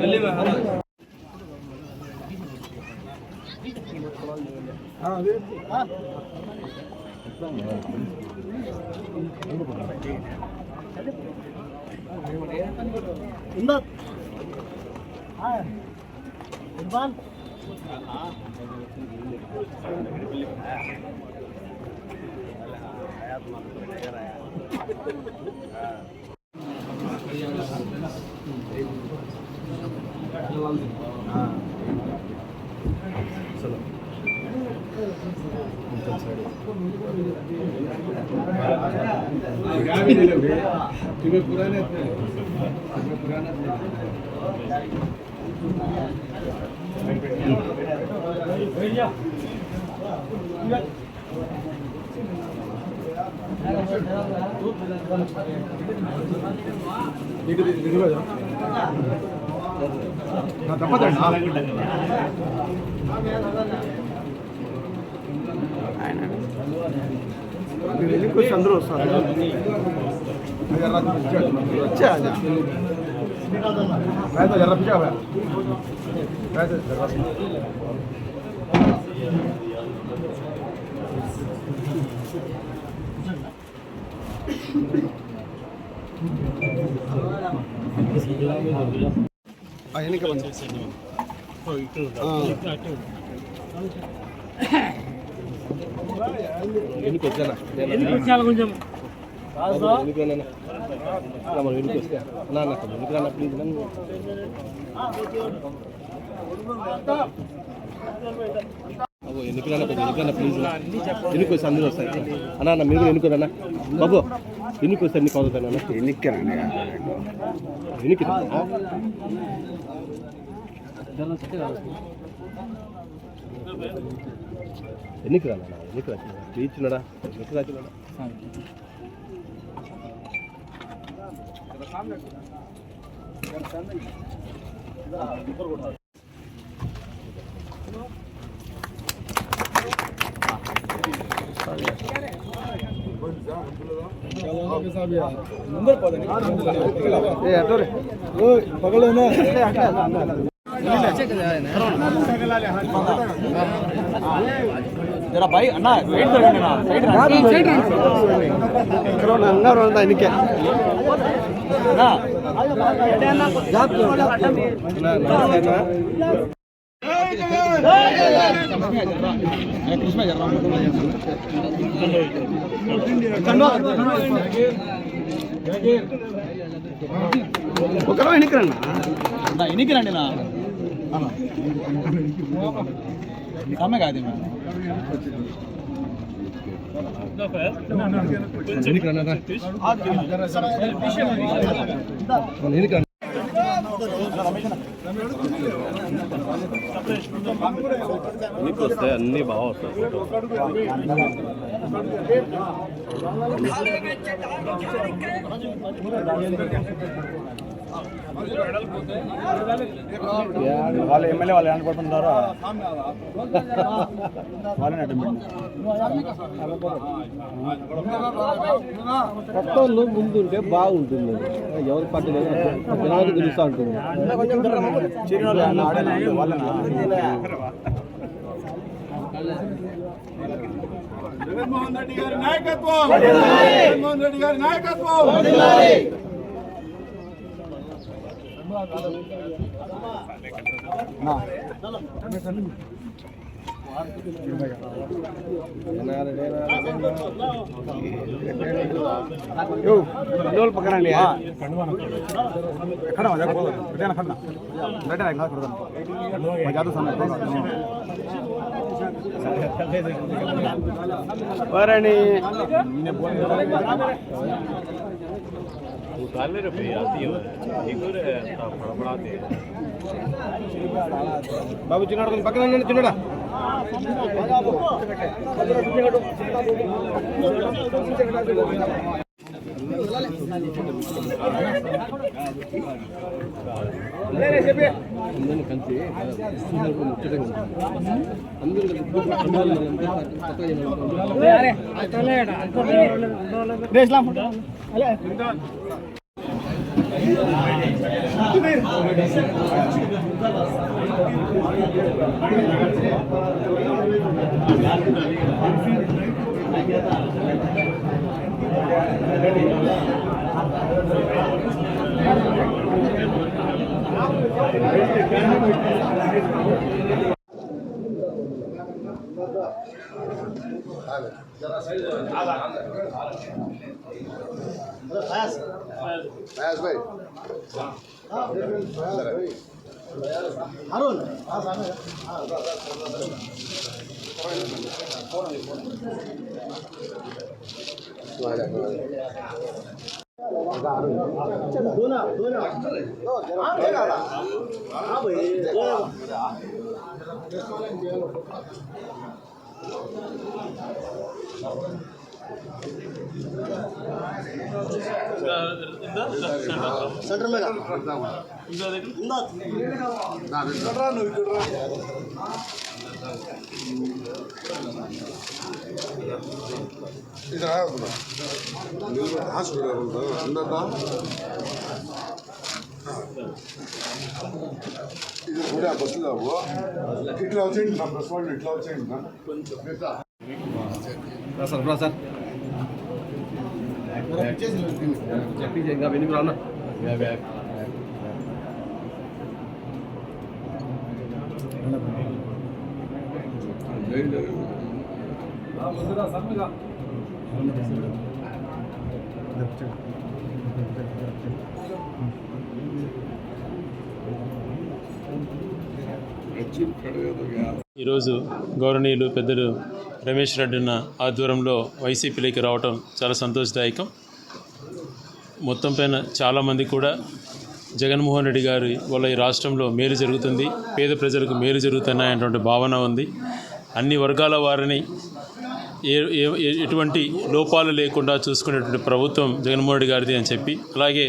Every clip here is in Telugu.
गली में पुराने कुछ अंदर अच्छा मैं तो जरा पीछा हुआ मैं तो जरा ini kapan? Oh itu. Ini kerja lah. Ini kerja lah kunjung. Ini kerja lah. Nama ini kerja. Nana kamu ini kerja please nan. Abu ini kerja please. Ini kerja sandal saya. Anak మీరు ini kerja anak. Babu. Ini kerja ini kau kerja anak. Ini kerja anak. Ini kerja. Ini kerana, beach nada, ini kerana nada. जरा भाई अन्ना वेट कर लेना साइड करो ना अंदर वाला इनके ना जाप ना कृष्ण जा रहा हूं करो इनके రండి ना समय का मैं వస్తే అన్ని బాగా వస్తాయి వాళ్ళు ఎమ్మెల్యే వాళ్ళు అనుకుంటున్నారా వాళ్ళని కొత్త వాళ్ళు ముందుంటే బాగుంటుంది ఎవరి పార్టీ జనాలు తెలుస్తూ ఉంటుంది జగన్మోహన్ రెడ్డి గారి నాయకత్వం జగన్మోహన్ రెడ్డి గారి నాయకత్వం पकड़ाली खड़ा हो जाओ खड़ा बैठे रहेगा जादू सामने వారణి బాబు చిన్నాడు కొంచెం పక్కన చిన్నడా అందరినీ కలిసి సెంటర్ మీద ఇది కూడా బస్సులో ఇట్లా వచ్చేయండి నా బస్ వాళ్ళు ఇట్లా వచ్చేయండి సార్ చెప్పి ఇంకా వెనుక రాన్నా ఈరోజు గౌరవనీయులు పెద్దలు రమేష్ రెడ్డి అన్న ఆధ్వర్యంలో వైసీపీలోకి రావటం చాలా సంతోషదాయకం. మొత్తం పైన చాలామంది కూడా జగన్మోహన్ రెడ్డి గారి వల్ల ఈ రాష్ట్రంలో మేలు జరుగుతుంది, పేద ప్రజలకు మేలు జరుగుతున్నాయనేటువంటి భావన ఉంది. అన్ని వర్గాల వారిని ఎటువంటి లోపాలు లేకుండా చూసుకునేటువంటి ప్రభుత్వం జగన్మోహన్ రెడ్డి గారిది అని చెప్పి, అలాగే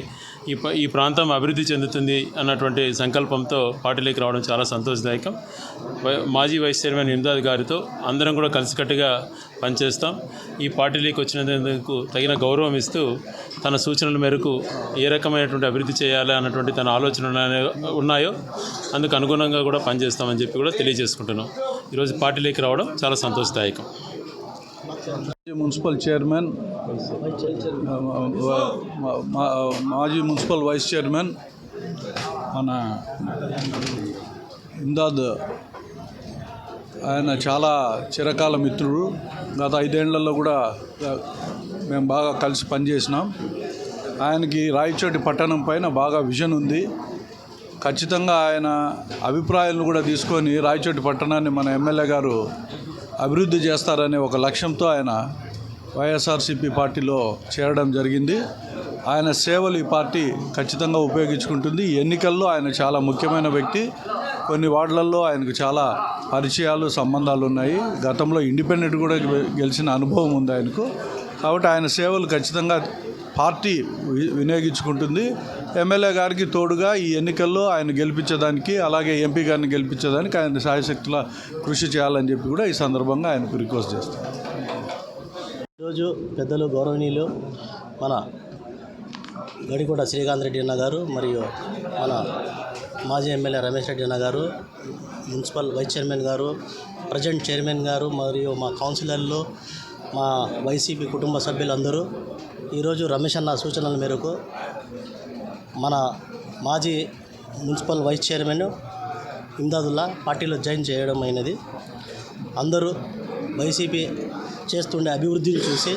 ఈ ప్రాంతం అభివృద్ధి చెందుతుంది అన్నటువంటి సంకల్పంతో పార్టీలోకి రావడం చాలా సంతోషదాయకం. మాజీ వైస్ చైర్మన్ ఇమ్దాద్ గారితో అందరం కూడా కలిసికట్టుగా పనిచేస్తాం. ఈ పార్టీలోకి వచ్చినందుకు తగిన గౌరవం ఇస్తూ తన సూచనల మేరకు ఏ రకమైనటువంటి అభివృద్ధి చేయాలి అన్నటువంటి తన ఆలోచనలు ఉన్నాయో అందుకు అనుగుణంగా కూడా పనిచేస్తామని చెప్పి కూడా తెలియజేసుకుంటున్నాం. ఈరోజు పార్టీలోకి రావడం చాలా సంతోషదాయకం. మున్సిపల్ చైర్మన్, మాజీ మున్సిపల్ వైస్ చైర్మన్ మన ఇమ్దాద్, ఆయన చాలా చిరకాల మిత్రుడు. గత 5 ఏళ్లలో కూడా మేము బాగా కలిసి పనిచేసినాం. ఆయనకి రాయచోటి పట్టణం పైన బాగా విజన్ ఉంది. ఖచ్చితంగా ఆయన అభిప్రాయాలను కూడా తీసుకొని రాయచోటి పట్టణాన్ని మన ఎమ్మెల్యే గారు అభివృద్ధి చేస్తారనే ఒక లక్ష్యంతో ఆయన వైఎస్ఆర్సీపీ పార్టీలో చేరడం జరిగింది. ఆయన సేవలు ఈ పార్టీ ఖచ్చితంగా ఉపయోగించుకుంటుంది. ఈ ఎన్నికల్లో ఆయన చాలా ముఖ్యమైన వ్యక్తి. కొన్ని వార్డులలో ఆయనకు చాలా పరిచయాలు, సంబంధాలు ఉన్నాయి. గతంలో ఇండిపెండెంట్ కూడా గెలిచిన అనుభవం ఉంది ఆయనకు. కాబట్టి ఆయన సేవలు ఖచ్చితంగా పార్టీ వినియోగించుకుంటుంది. ఎమ్మెల్యే గారికి తోడుగా ఈ ఎన్నికల్లో ఆయన గెలిపించడానికి, అలాగే ఎంపీ గారిని గెలిపించడానికి ఆయన సాయశక్తుల కృషి చేయాలని చెప్పి కూడా ఈ సందర్భంగా ఆయనకు రిక్వెస్ట్ చేస్తాను. ఈరోజు పెద్దలు గౌరవనీయులు మన గడికోట శ్రీకాంత్ రెడ్డి అన్న గారు మరియు మన మాజీ ఎమ్మెల్యే రమేష్ రెడ్డి అన్న గారు, మున్సిపల్ వైస్ చైర్మన్ గారు, ప్రజెంట్ చైర్మన్ గారు మరియు మా కౌన్సిలర్లు, మా వైసీపీ కుటుంబ సభ్యులందరూ ఈరోజు రమేష్ అన్న సూచనల మేరకు మన మాజీ మున్సిపల్ వైస్ చైర్మన్ ఇమ్దాదుల్లా పార్టీలో జాయిన్ చేయడం అయినది. అందరూ వైసీపీ చేస్తుండే అభివృద్ధిని చూసి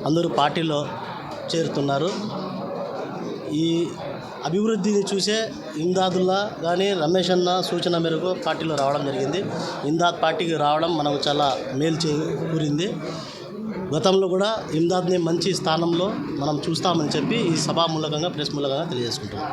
అందరూ పార్టీలో చేరుతున్నారు. ఈ అభివృద్ధిని చూసే ఇమ్దాదుల్లా కానీ రమేష్ అన్న సూచన మేరకు పార్టీలో రావడం జరిగింది. ఇమ్దాద్ పార్టీకి రావడం మనకు చాలా మేలు చేకూరింది. గతంలో కూడా ఇమ్దాద్ని మంచి స్థానంలో మనం చూస్తామని చెప్పి ఈ సభా మూలకంగా ప్రెస్ మూలకంగా తెలియజేసుకుంటాం.